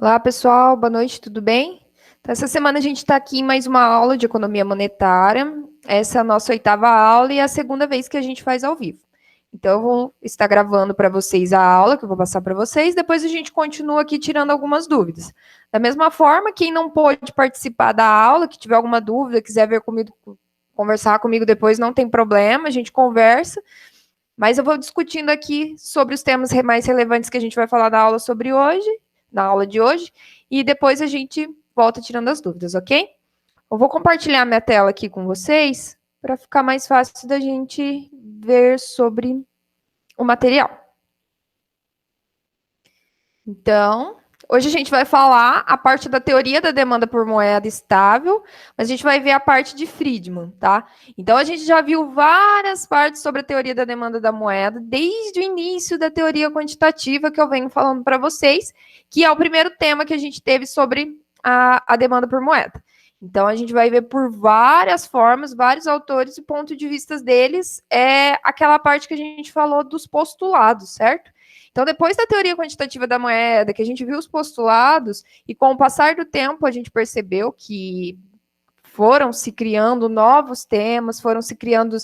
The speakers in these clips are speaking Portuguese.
Olá, pessoal. Boa noite, tudo bem? Então, essa semana a gente está aqui em mais uma aula de economia monetária. Essa é a nossa 8ª aula e é a segunda vez que a gente faz ao vivo. Então, eu vou estar gravando para vocês a aula, que eu vou passar para vocês, depois a gente continua aqui tirando algumas dúvidas. Da mesma forma, quem não pôde participar da aula, que tiver alguma dúvida, quiser ver comigo, conversar comigo depois, não tem problema, a gente conversa. Mas eu vou discutindo aqui sobre os temas mais relevantes que a gente vai falar na aula de hoje, e depois a gente volta tirando as dúvidas, ok? Eu vou compartilhar minha tela aqui com vocês para ficar mais fácil da gente ver sobre o material. Então, hoje a gente vai falar a parte da teoria da demanda por moeda estável, mas a gente vai ver a parte de Friedman, tá? Então, a gente já viu várias partes sobre a teoria da demanda da moeda, desde o início da teoria quantitativa que eu venho falando para vocês, que é o primeiro tema que a gente teve sobre a demanda por moeda. Então, a gente vai ver por várias formas, vários autores, e o ponto de vista deles é aquela parte que a gente falou dos postulados, certo? Então, depois da teoria quantitativa da moeda, que a gente viu os postulados, e com o passar do tempo a gente percebeu que foram se criando novos temas, foram se criando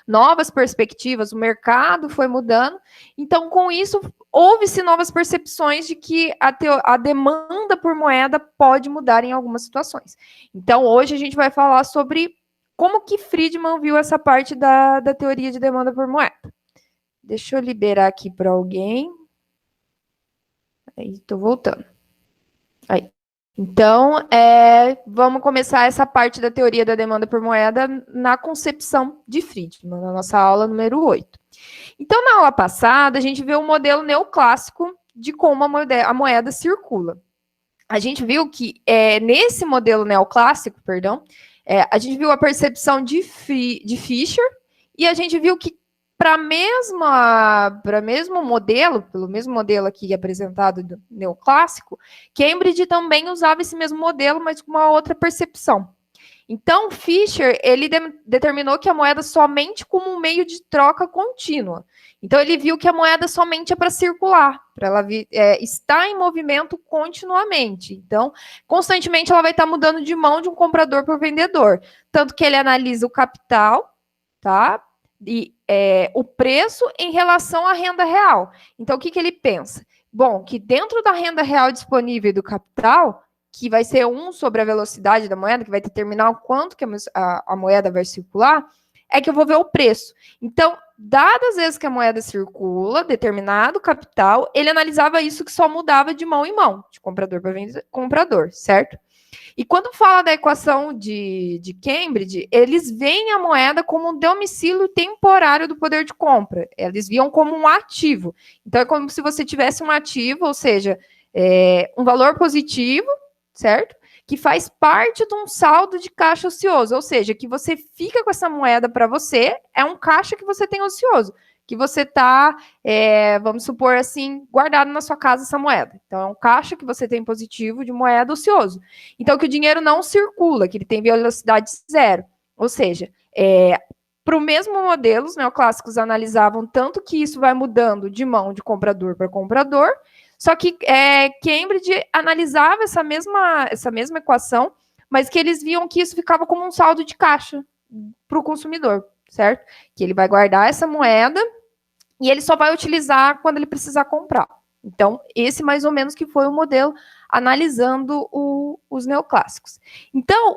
novas perspectivas, o mercado foi mudando. Então, com isso, houve-se novas percepções de que a demanda por moeda pode mudar em algumas situações. Então, hoje a gente vai falar sobre como que Friedman viu essa parte da teoria de demanda por moeda. Deixa eu liberar aqui para alguém. Aí, estou voltando. Aí. Então, vamos começar essa parte da teoria da demanda por moeda na concepção de Friedman, na nossa aula número 8. Então, na aula passada, a gente viu o modelo neoclássico de como a moeda circula. A gente viu que nesse modelo neoclássico, a gente viu a percepção de Fischer e a gente viu que para pelo mesmo modelo aqui apresentado do neoclássico, Cambridge também usava esse mesmo modelo, mas com uma outra percepção. Então, Fischer, ele determinou que a moeda somente como um meio de troca contínua. Então, ele viu que a moeda somente é para circular, para ela estar em movimento continuamente. Então, constantemente ela vai estar mudando de mão de um comprador para o vendedor. Tanto que ele analisa o capital, tá? E o preço em relação à renda real. Então, o que ele pensa? Bom, que dentro da renda real disponível do capital, que vai ser 1 sobre a velocidade da moeda, que vai determinar o quanto que a moeda vai circular, é que eu vou ver o preço. Então, dadas as vezes que a moeda circula, determinado capital, ele analisava isso que só mudava de mão em mão, de comprador para comprador, certo? E quando fala da equação de Cambridge, eles veem a moeda como um domicílio temporário do poder de compra. Eles viam como um ativo. Então, é como se você tivesse um ativo, ou seja, um valor positivo, certo? Que faz parte de um saldo de caixa ocioso, ou seja, que você fica com essa moeda para você, é um caixa que você tem ocioso, que você está, vamos supor assim, guardado na sua casa essa moeda. Então, é um caixa que você tem positivo de moeda ocioso. Então, que o dinheiro não circula, que ele tem velocidade zero. Ou seja, para o mesmo modelo, os neoclássicos analisavam tanto que isso vai mudando de mão de comprador para comprador, só que Cambridge analisava essa mesma equação, mas que eles viam que isso ficava como um saldo de caixa para o consumidor, certo? Que ele vai guardar essa moeda e ele só vai utilizar quando ele precisar comprar. Então, esse mais ou menos que foi o modelo analisando os neoclássicos. Então,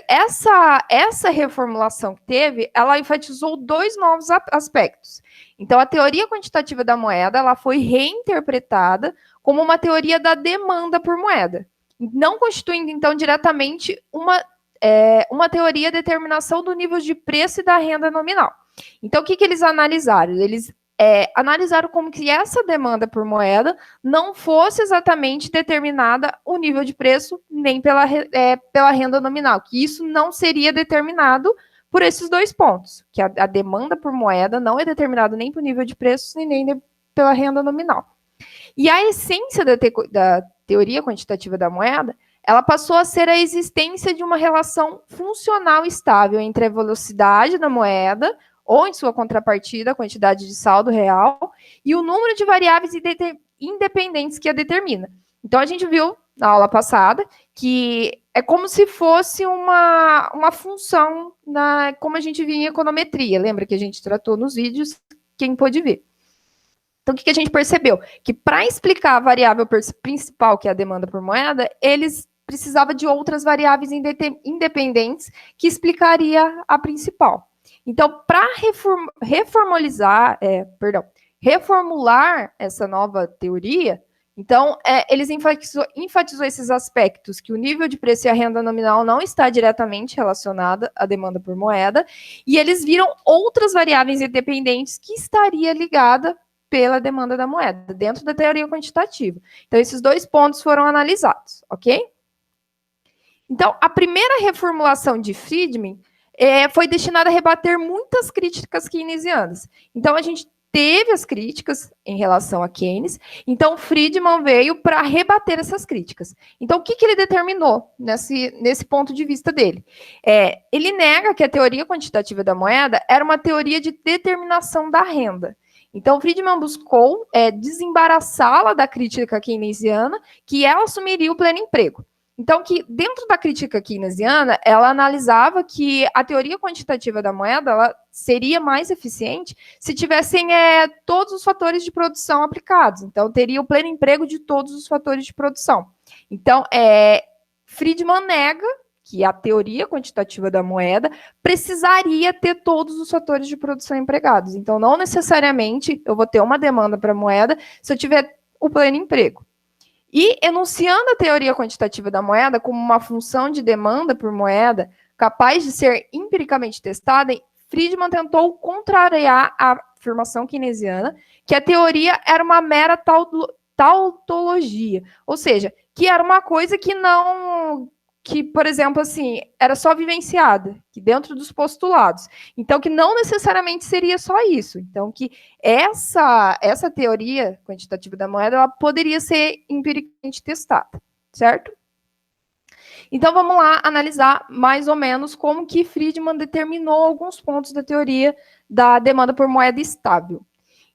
essa reformulação que teve, ela enfatizou 2 novos aspectos. Então, a teoria quantitativa da moeda, ela foi reinterpretada como uma teoria da demanda por moeda, não constituindo, então, diretamente uma teoria de determinação do nível de preço e da renda nominal. Então, o que eles analisaram? Eles analisaram como que essa demanda por moeda não fosse exatamente determinada o nível de preço nem pela renda nominal, que isso não seria determinado por esses 2 pontos, que a demanda por moeda não é determinada nem pelo nível de preço nem pela renda nominal. E a essência da teoria quantitativa da moeda, ela passou a ser a existência de uma relação funcional estável entre a velocidade da moeda, ou em sua contrapartida, a quantidade de saldo real, e o número de variáveis independentes que a determina. Então, a gente viu na aula passada, que é como se fosse uma função, como a gente via em econometria. Lembra que a gente tratou nos vídeos? Quem pôde ver. Então, o que a gente percebeu? Que para explicar a variável principal, que é a demanda por moeda, eles precisavam de outras variáveis independentes que explicaria a principal. Então, para reformular essa nova teoria, então, eles enfatizou esses aspectos, que o nível de preço e a renda nominal não está diretamente relacionada à demanda por moeda, e eles viram outras variáveis independentes que estaria ligada pela demanda da moeda, dentro da teoria quantitativa. Então, esses dois pontos foram analisados, ok? Então, a primeira reformulação de Friedman foi destinada a rebater muitas críticas keynesianas. Então, a gente teve as críticas em relação a Keynes, então Friedman veio para rebater essas críticas. Então, o que ele determinou nesse ponto de vista dele? Ele nega que a teoria quantitativa da moeda era uma teoria de determinação da renda. Então, Friedman buscou desembaraçá-la da crítica keynesiana, que ela assumiria o pleno emprego. Então, que dentro da crítica keynesiana, ela analisava que a teoria quantitativa da moeda ela seria mais eficiente se tivessem todos os fatores de produção aplicados. Então, teria o pleno emprego de todos os fatores de produção. Então, Friedman nega que a teoria quantitativa da moeda precisaria ter todos os fatores de produção empregados. Então, não necessariamente eu vou ter uma demanda para a moeda se eu tiver o pleno emprego. E enunciando a teoria quantitativa da moeda como uma função de demanda por moeda capaz de ser empiricamente testada, Friedman tentou contrariar a afirmação keynesiana que a teoria era uma mera tautologia, ou seja, que era uma coisa que, por exemplo, assim, era só vivenciada, que dentro dos postulados. Então, que não necessariamente seria só isso. Então, que essa teoria quantitativa da moeda, ela poderia ser empiricamente testada, certo? Então, vamos lá analisar mais ou menos como que Friedman determinou alguns pontos da teoria da demanda por moeda estável.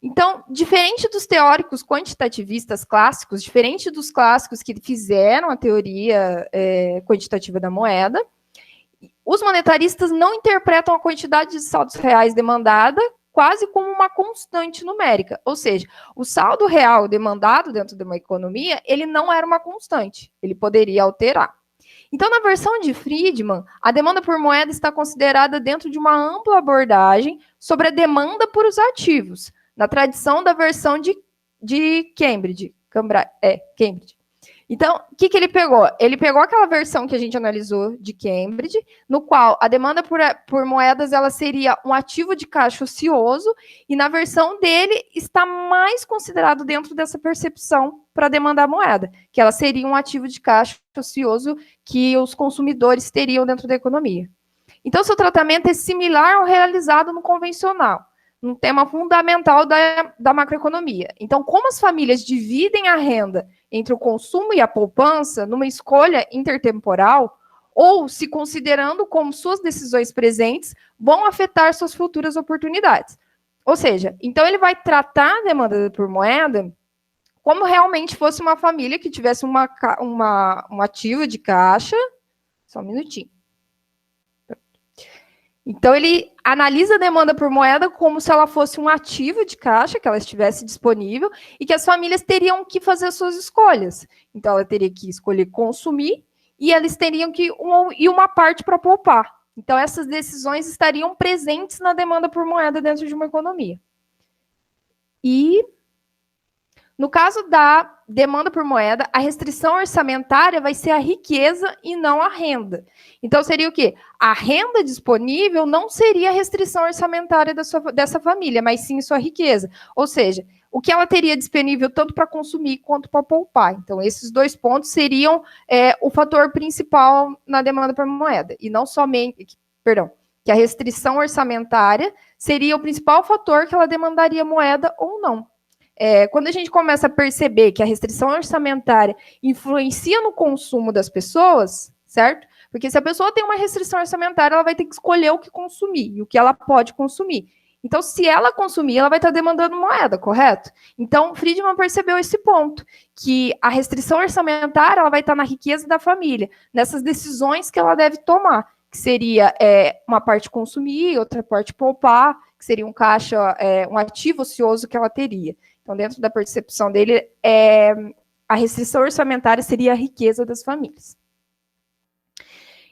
Então, diferente dos teóricos quantitativistas clássicos, diferente dos clássicos que fizeram a teoria quantitativa da moeda, os monetaristas não interpretam a quantidade de saldos reais demandada quase como uma constante numérica. Ou seja, o saldo real demandado dentro de uma economia, ele não era uma constante, ele poderia alterar. Então, na versão de Friedman, a demanda por moeda está considerada dentro de uma ampla abordagem sobre a demanda por os ativos, na tradição da versão de Cambridge. Cambridge. Então, o que ele pegou? Ele pegou aquela versão que a gente analisou de Cambridge, no qual a demanda por moedas ela seria um ativo de caixa ocioso, e na versão dele está mais considerado dentro dessa percepção para demandar moeda, que ela seria um ativo de caixa ocioso que os consumidores teriam dentro da economia. Então, seu tratamento é similar ao realizado no convencional, um tema fundamental da macroeconomia. Então, como as famílias dividem a renda entre o consumo e a poupança numa escolha intertemporal, ou se considerando como suas decisões presentes vão afetar suas futuras oportunidades. Ou seja, então ele vai tratar a demanda por moeda como realmente fosse uma família que tivesse um ativo de caixa. Só um minutinho. Então, ele analisa a demanda por moeda como se ela fosse um ativo de caixa, que ela estivesse disponível, e que as famílias teriam que fazer suas escolhas. Então, ela teria que escolher consumir, e eles teriam que ir uma parte para poupar. Então, essas decisões estariam presentes na demanda por moeda dentro de uma economia. E, no caso da demanda por moeda, a restrição orçamentária vai ser a riqueza e não a renda. Então, seria o quê? A renda disponível não seria a restrição orçamentária dessa família, mas sim sua riqueza. Ou seja, o que ela teria disponível tanto para consumir quanto para poupar. Então, esses dois pontos seriam o fator principal na demanda por moeda. E não somente, que a restrição orçamentária seria o principal fator que ela demandaria moeda ou não. Quando a gente começa a perceber que a restrição orçamentária influencia no consumo das pessoas, certo? Porque se a pessoa tem uma restrição orçamentária, ela vai ter que escolher o que consumir e o que ela pode consumir. Então, se ela consumir, ela vai estar demandando moeda, correto? Então, Friedman percebeu esse ponto, que a restrição orçamentária ela vai estar na riqueza da família, nessas decisões que ela deve tomar, que seria uma parte consumir, outra parte poupar, que seria um caixa, um ativo ocioso que ela teria. Então, dentro da percepção dele, a restrição orçamentária seria a riqueza das famílias.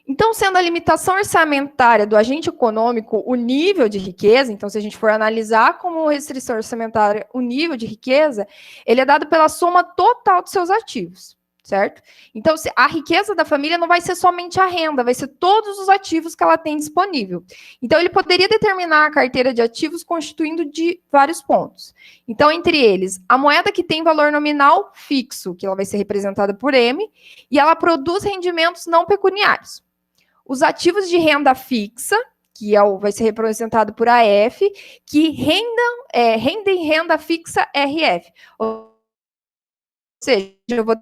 Então, sendo a limitação orçamentária do agente econômico o nível de riqueza, então, se a gente for analisar como restrição orçamentária o nível de riqueza, ele é dado pela soma total dos seus ativos, certo? Então, a riqueza da família não vai ser somente a renda, vai ser todos os ativos que ela tem disponível. Então, ele poderia determinar a carteira de ativos constituindo de vários pontos. Então, entre eles, a moeda que tem valor nominal fixo, que ela vai ser representada por M, e ela produz rendimentos não pecuniários. Os ativos de renda fixa, que vai ser representado por AF, que rendem renda fixa RF. Ou seja, eu vou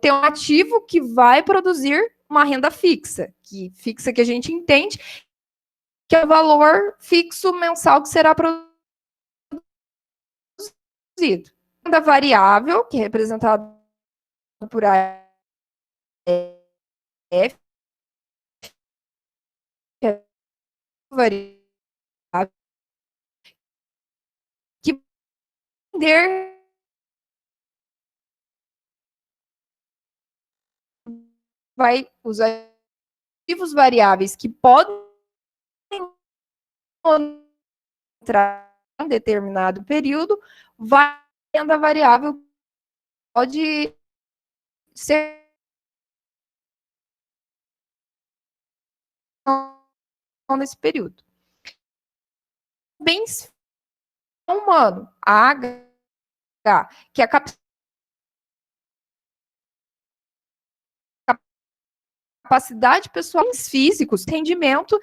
ter um ativo que vai produzir uma renda fixa que a gente entende, que é o valor fixo mensal que será produzido. Renda variável, que é representada por AF, que é variável, que render os ativos variáveis que podem entrar em um determinado período, vai renda variável pode ser nesse período. Bens humano, a H, que é a capacidade pessoal, bens físicos, rendimento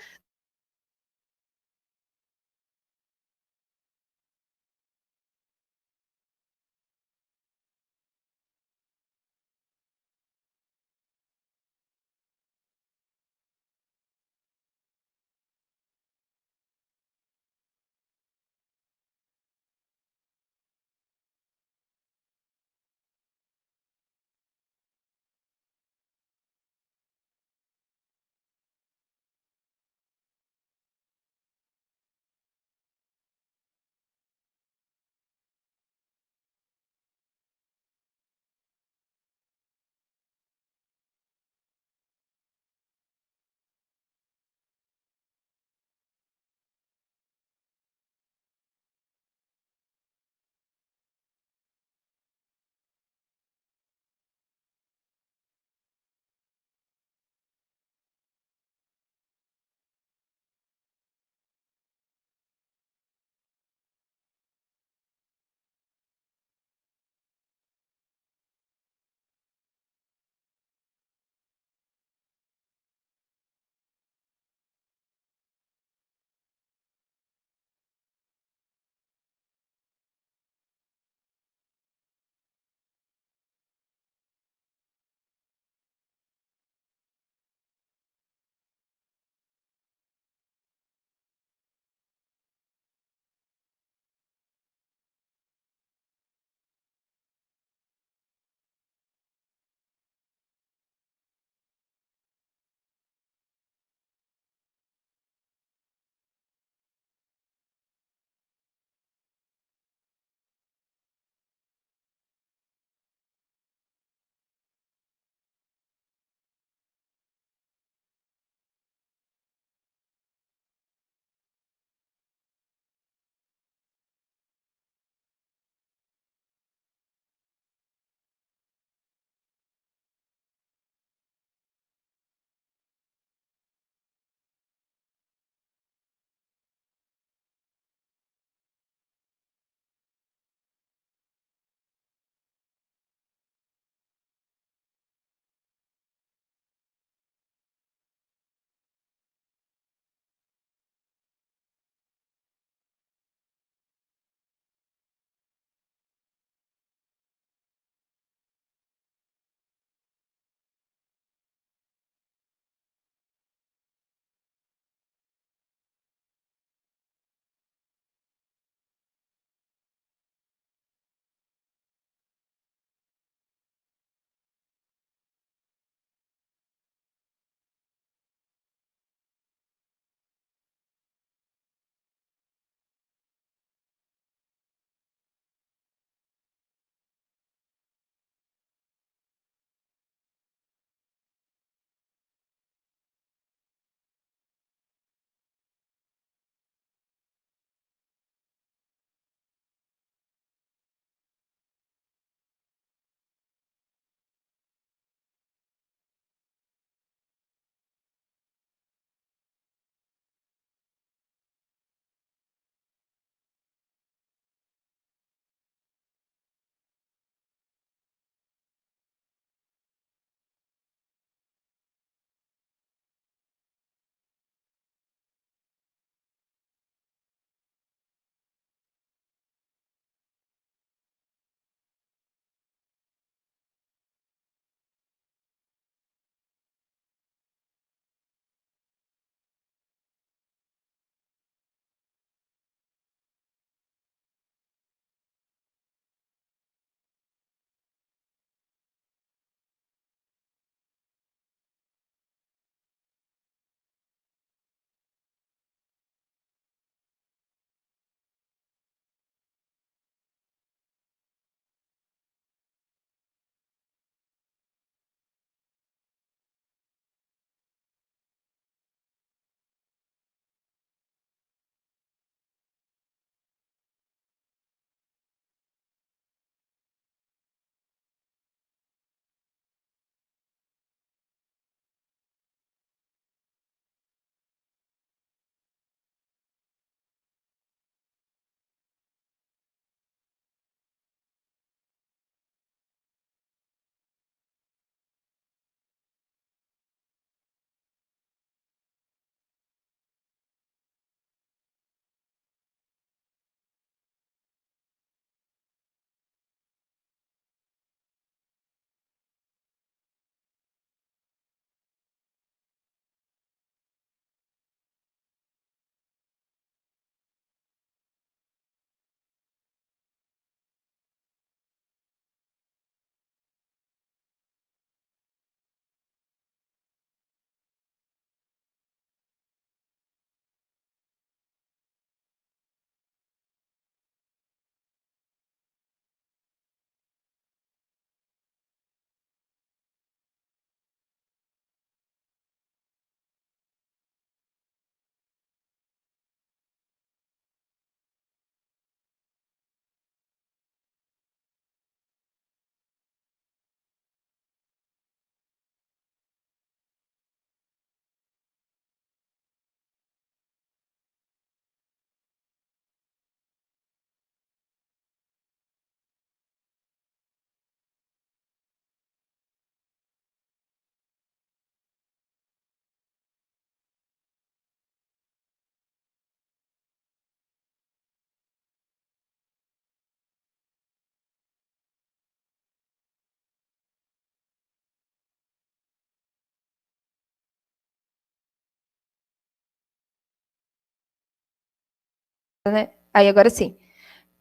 né? Aí, agora sim.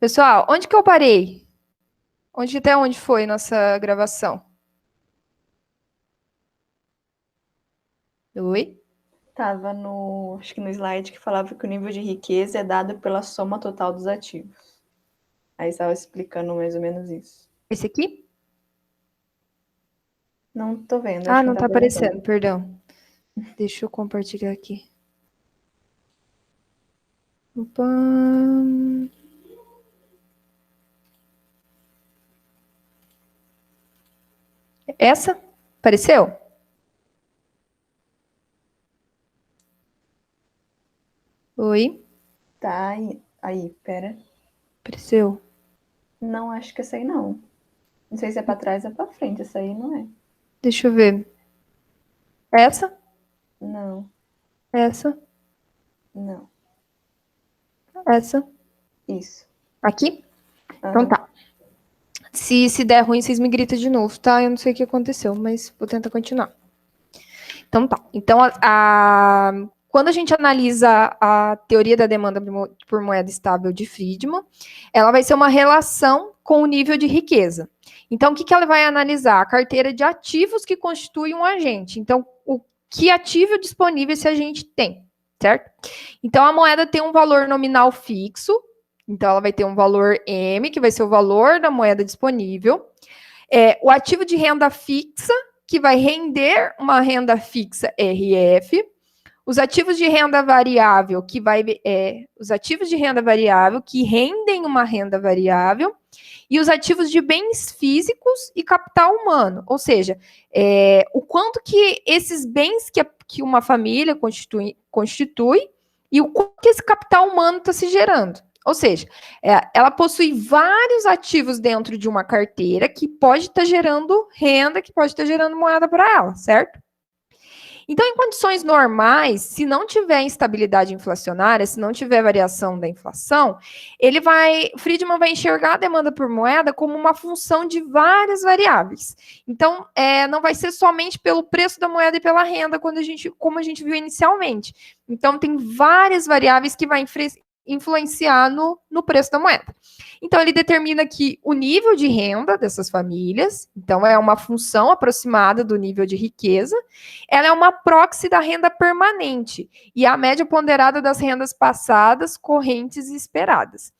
Pessoal, onde que eu parei? Até onde foi nossa gravação? Oi? Tava acho que no slide que falava que o nível de riqueza é dado pela soma total dos ativos. Aí estava explicando mais ou menos isso. Esse aqui? Não tô vendo, acho Ah, que não não tá tá aparecendo, aparecendo. perdão. Deixa eu compartilhar aqui. Opa. Essa? Apareceu? Oi? Tá aí, pera. Apareceu. Não, acho que essa aí não. Não sei se é pra trás ou pra frente, essa aí não é. Deixa eu ver. Essa? Não, Essa? não. Essa? Isso. Aqui? Então Aham. tá. Se der ruim, vocês me gritam de novo, tá? Eu não sei o que aconteceu, mas vou tentar continuar. Então tá. Então, quando a gente analisa a teoria da demanda por moeda estável de Friedman, ela vai ser uma relação com o nível de riqueza. Então, o que ela vai analisar? A carteira de ativos que constitui um agente. Então, o que ativo disponível esse agente tem, certo? Então, a moeda tem um valor nominal fixo. Então, ela vai ter um valor M, que vai ser o valor da moeda disponível. O ativo de renda fixa, que vai render uma renda fixa RF, os ativos de renda variável, os ativos de renda variável que rendem uma renda variável, e os ativos de bens físicos e capital humano, ou seja, o quanto que esses bens que uma família constitui e o quanto que esse capital humano está se gerando. Ou seja, ela possui vários ativos dentro de uma carteira que pode estar gerando renda, que pode estar gerando moeda para ela, certo? Então, em condições normais, se não tiver instabilidade inflacionária, se não tiver variação da inflação, Friedman vai enxergar a demanda por moeda como uma função de várias variáveis. Então, não vai ser somente pelo preço da moeda e pela renda, como a gente viu inicialmente. Então, tem várias variáveis que vai influenciar no preço da moeda. Então, ele determina que o nível de renda dessas famílias, então é uma função aproximada do nível de riqueza, ela é uma proxy da renda permanente e a média ponderada das rendas passadas, correntes e esperadas.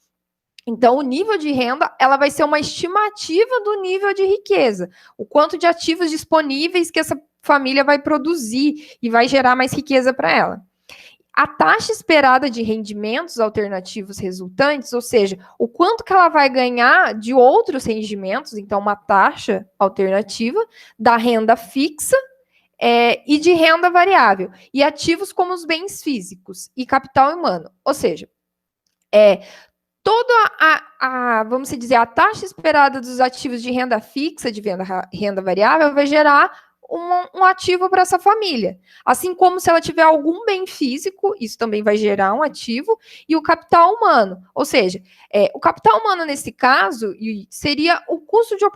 Então, o nível de renda, ela vai ser uma estimativa do nível de riqueza, o quanto de ativos disponíveis que essa família vai produzir e vai gerar mais riqueza para ela. A taxa esperada de rendimentos alternativos resultantes, ou seja, o quanto que ela vai ganhar de outros rendimentos, então uma taxa alternativa da renda fixa e de renda variável, e ativos como os bens físicos e capital humano. Ou seja, toda vamos dizer, a taxa esperada dos ativos de renda fixa, de renda variável, vai gerar um ativo para essa família. Assim como se ela tiver algum bem físico, isso também vai gerar um ativo, e o capital humano. Ou seja, o capital humano, nesse caso, seria o custo de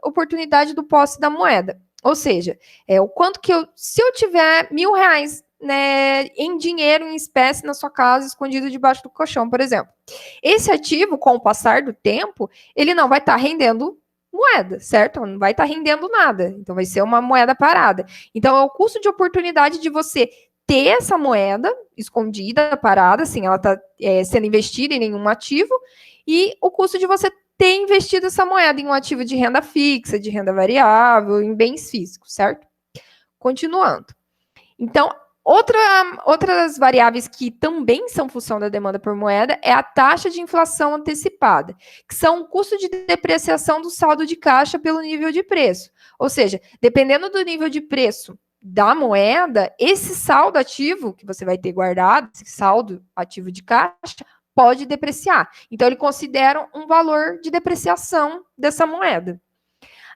oportunidade do posse da moeda. Ou seja, o quanto que se eu tiver R$1.000, né, em dinheiro, em espécie, na sua casa, escondido debaixo do colchão, por exemplo. Esse ativo, com o passar do tempo, ele não vai estar rendendo moeda, certo? Não vai estar rendendo nada. Então, vai ser uma moeda parada. Então, é o custo de oportunidade de você ter essa moeda escondida, parada, assim, ela está sendo investida em nenhum ativo, e o custo de você ter investido essa moeda em um ativo de renda fixa, de renda variável, em bens físicos, certo? Continuando. Então, outras variáveis que também são função da demanda por moeda é a taxa de inflação antecipada, que são o custo de depreciação do saldo de caixa pelo nível de preço. Ou seja, dependendo do nível de preço da moeda, esse saldo ativo que você vai ter guardado, esse saldo ativo de caixa, pode depreciar. Então, ele considera um valor de depreciação dessa moeda.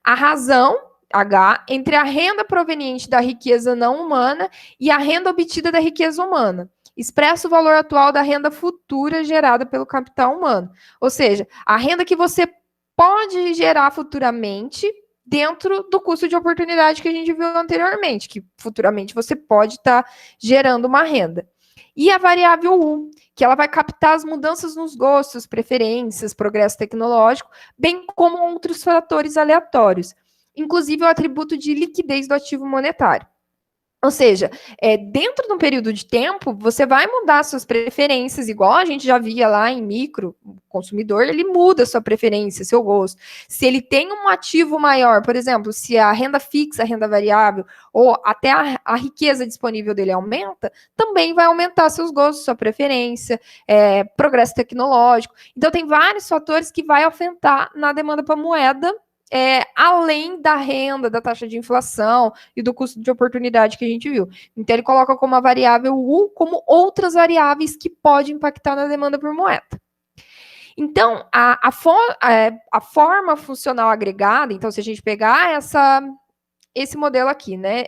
A razão H, entre a renda proveniente da riqueza não humana e a renda obtida da riqueza humana. Expressa o valor atual da renda futura gerada pelo capital humano. Ou seja, a renda que você pode gerar futuramente dentro do custo de oportunidade que a gente viu anteriormente, que futuramente você pode estar gerando uma renda. E a variável U, que ela vai captar as mudanças nos gostos, preferências, progresso tecnológico, bem como outros fatores aleatórios, inclusive o atributo de liquidez do ativo monetário. Ou seja, dentro de um período de tempo, você vai mudar suas preferências, igual a gente já via lá em micro, o consumidor, ele muda sua preferência, seu gosto. Se ele tem um ativo maior, por exemplo, se a renda fixa, a renda variável, ou até a riqueza disponível dele aumenta, também vai aumentar seus gostos, sua preferência, progresso tecnológico. Então, tem vários fatores que vai afetar na demanda para moeda, além da renda, da taxa de inflação e do custo de oportunidade que a gente viu. Então, ele coloca como a variável U, como outras variáveis que podem impactar na demanda por moeda. Então, a forma funcional agregada, então, se a gente pegar esse modelo aqui, né,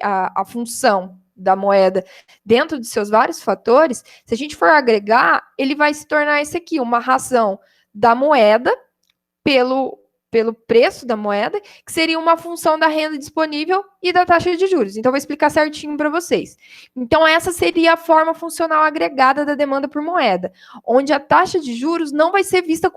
a função da moeda dentro de seus vários fatores, se a gente for agregar, ele vai se tornar esse aqui, uma razão da moeda pelo preço da moeda, que seria uma função da renda disponível e da taxa de juros. Então, vou explicar certinho para vocês. Então, essa seria a forma funcional agregada da demanda por moeda, onde a taxa de juros não vai ser vista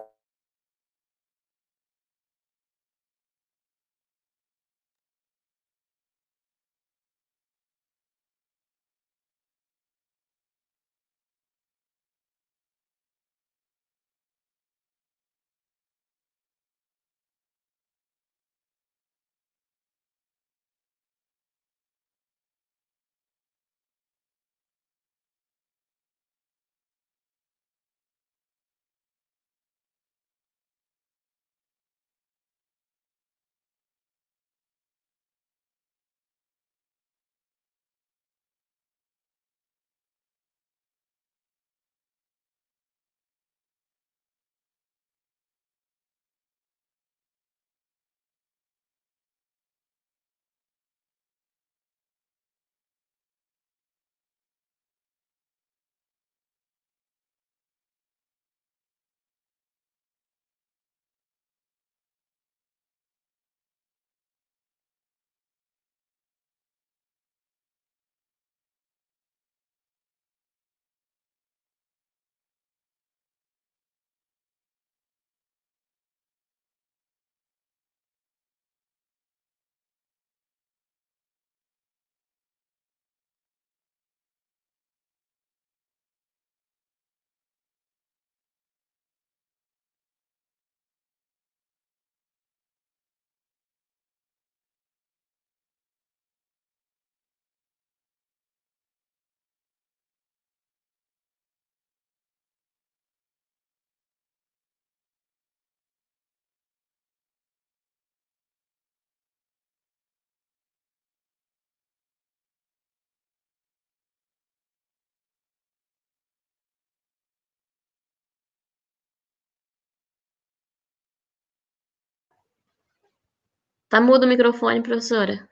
Tá mudo o microfone, professora.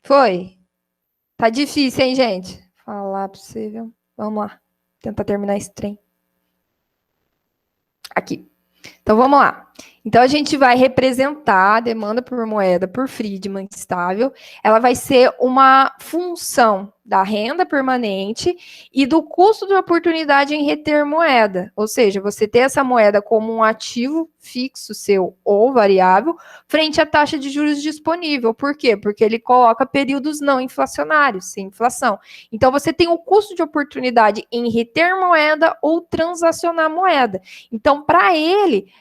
Foi. Tá difícil, hein, gente? Falar possível. Vamos lá. Tentar terminar esse trem. Aqui. Então, vamos lá. Então, a gente vai representar a demanda por moeda por Friedman estável. Ela vai ser uma função da renda permanente e do custo de oportunidade em reter moeda. Ou seja, você ter essa moeda como um ativo fixo seu ou variável frente à taxa de juros disponível. Por quê? Porque ele coloca períodos não inflacionários, sem inflação. Então, você tem o custo de oportunidade em reter moeda ou transacionar moeda. Então, para ele,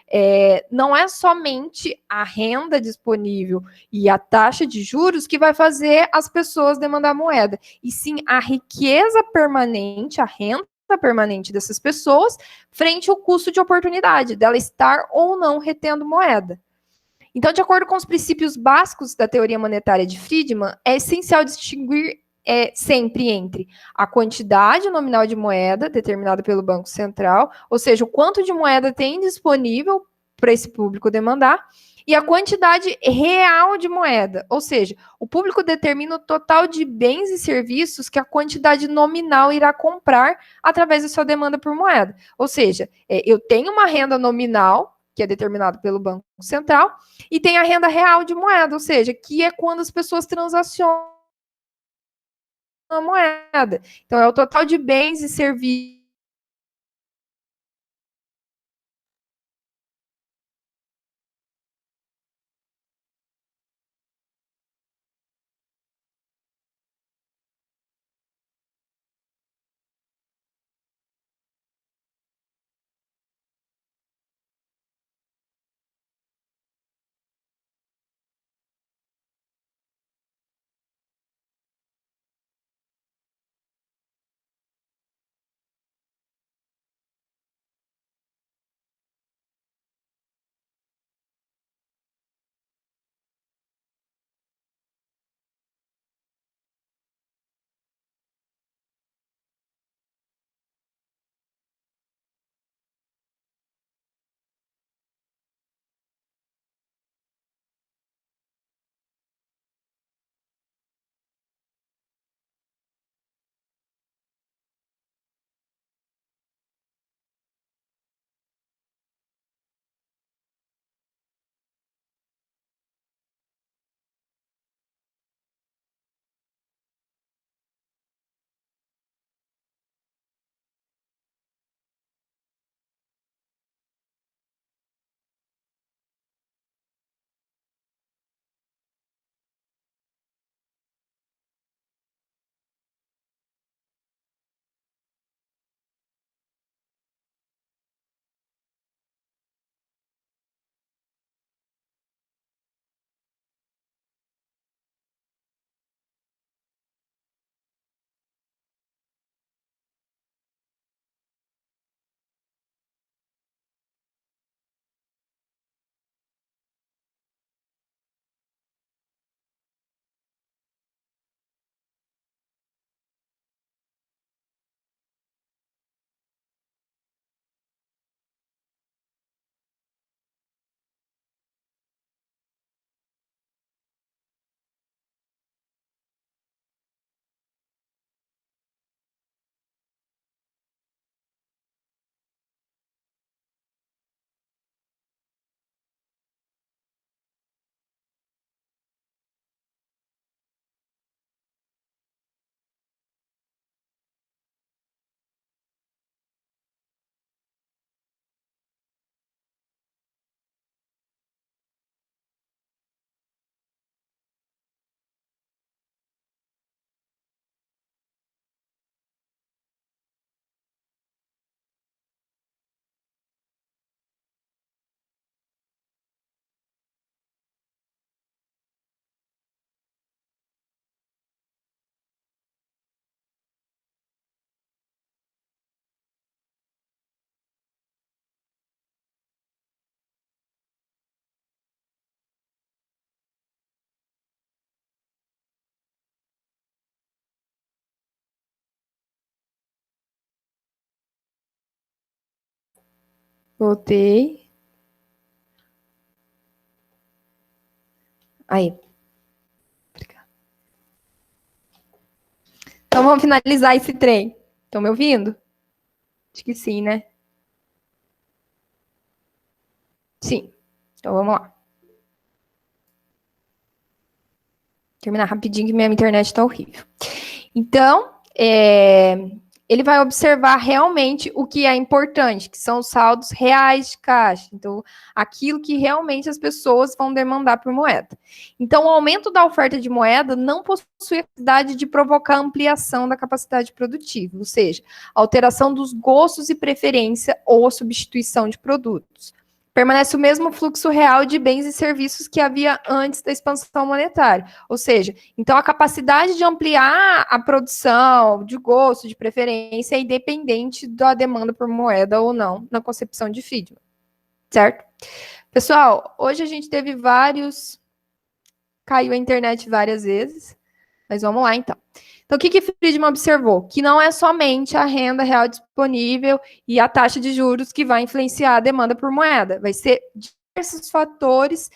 não é somente a renda disponível e a taxa de juros que vai fazer as pessoas demandar moeda, e sim a riqueza permanente, a renda permanente dessas pessoas, frente ao custo de oportunidade, dela estar ou não retendo moeda. Então, de acordo com os princípios básicos da teoria monetária de Friedman, é essencial distinguir sempre entre a quantidade nominal de moeda determinada pelo Banco Central, ou seja, o quanto de moeda tem disponível para esse público demandar, e a quantidade real de moeda, ou seja, o público determina o total de bens e serviços que a quantidade nominal irá comprar através da sua demanda por moeda. Ou seja, eu tenho uma renda nominal, que é determinado pelo Banco Central, e tem a renda real de moeda, ou seja, que é quando as pessoas transacionam a moeda. Então, é o total de bens e serviços. Voltei. Aí. Então, vamos finalizar esse trem. Estão me ouvindo? Acho que sim, né? Sim. Então, vamos lá. Terminar rapidinho, que minha internet está horrível. Então, ele vai observar realmente o que é importante, que são os saldos reais de caixa. Então, aquilo que realmente as pessoas vão demandar por moeda. Então, o aumento da oferta de moeda não possui a capacidade de provocar ampliação da capacidade produtiva, ou seja, alteração dos gostos e preferência ou a substituição de produtos. Permanece o mesmo fluxo real de bens e serviços que havia antes da expansão monetária. Ou seja, então a capacidade de ampliar a produção, de gosto, de preferência, é independente da demanda por moeda ou não, na concepção de Friedman. Certo? Pessoal, hoje a gente teve vários... Caiu a internet várias vezes, mas vamos lá então. Então, o que Friedman observou? Que não é somente a renda real disponível e a taxa de juros que vai influenciar a demanda por moeda. Vai ser diversos fatores.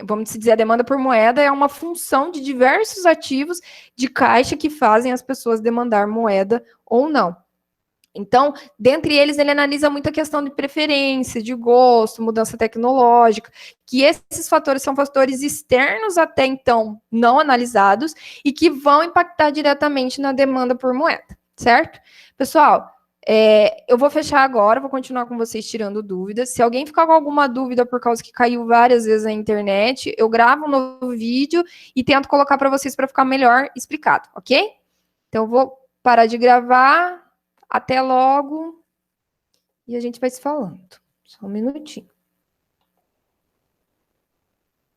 Vamos dizer, a demanda por moeda é uma função de diversos ativos de caixa que fazem as pessoas demandar moeda ou não. Então, dentre eles, ele analisa muito a questão de preferência, de gosto, mudança tecnológica, que esses fatores são fatores externos até então não analisados e que vão impactar diretamente na demanda por moeda, certo? Pessoal, eu vou fechar agora, vou continuar com vocês tirando dúvidas. Se alguém ficar com alguma dúvida por causa que caiu várias vezes na internet, eu gravo um novo vídeo e tento colocar para vocês para ficar melhor explicado, ok? Então, eu vou parar de gravar. Até logo. E a gente vai se falando. Só um minutinho.